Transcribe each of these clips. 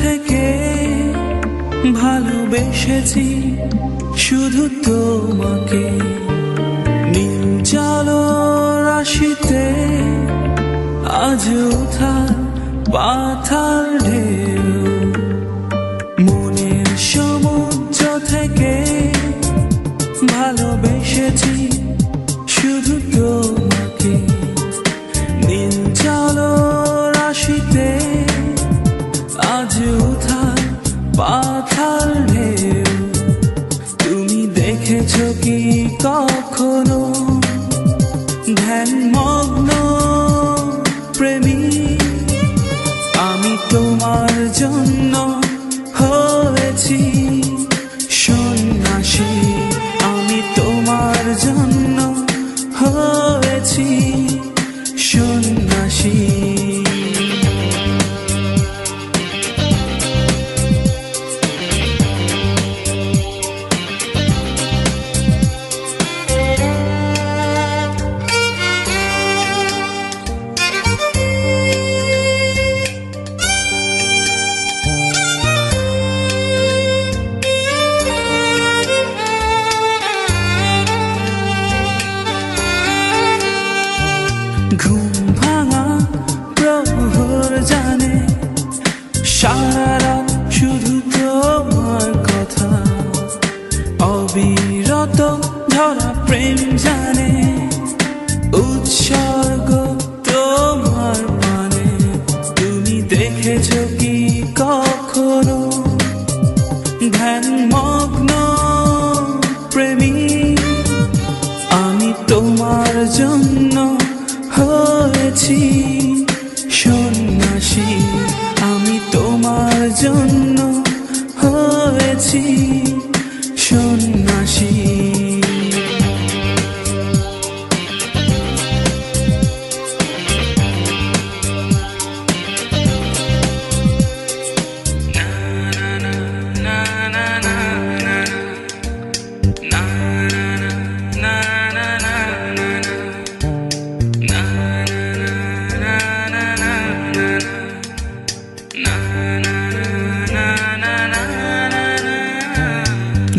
থেকে ভালোবেসেছি শুধু তোমাকে। নীল জলরাশিতে আজ উথাল পাথাল ঢেউ, মনের সমুদ্র থেকে ভালোবেসেছি শুধু তোমাকে। নীল জলরাশিতে আজ উথাল পাথাল ঢেউ, তুমি দেখেছো কি কখনো ধ্যানমগ্ন প্রেমী? আমি তোমার জন্য হয়েছি সন্ন্যাসী, আমি তোমার জন্য হয়েছি সন্ন্যাসী। ঘুম ভাঙা প্রহর জানে সারা রাত শুধু তোমার কথা, অবিরত ধরা প্রেম জানে উৎসর্গ তোমার পানে। তুমি দেখেছো কি কখনো ধ্যানমগ্ন প্রেমী? আমি তোমার জন্য হয়েছি সন্ন্যাসী, আমি তোমার জন্য হয়েছি সন্ন্যাসী।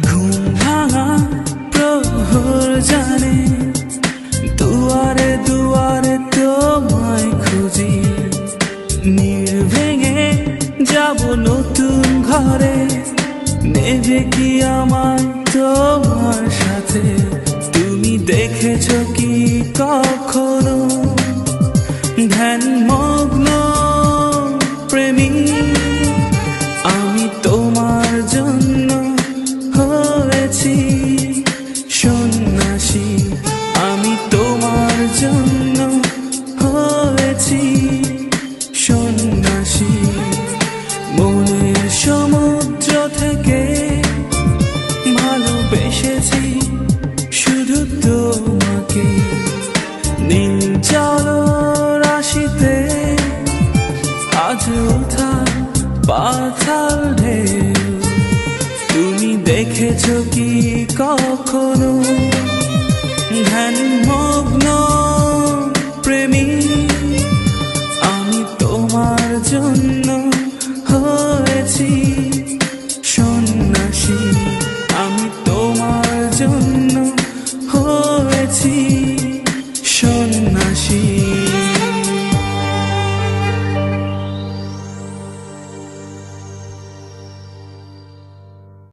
ঘুম ভাঙা প্রহর জানে দুয়ারে দুয়ারে তোমায় খুঁজি, নীড় ভেঙে যাব নতুন ঘরে, নেবে কি আমায় তোমার সাথে? তুমি দেখেছো কি কখনো ধ্যানমগ্ন প্রেমী? আমি তোমার জন্য হয়েছি সন্ন্যাসী, আমি তোমার জন্য হয়েছি সন্ন্যাসী। মনের সমুদ্র থেকে ভালোবেসেছি শুধু তোমাকে। নীল জলরাশিতে আজ উথাল পাথাল ঢেউ, তুমি দেখেছো কি কখনো ধ্যানমগ্ন প্রেমী? আমি তোমার জন্য হয়েছি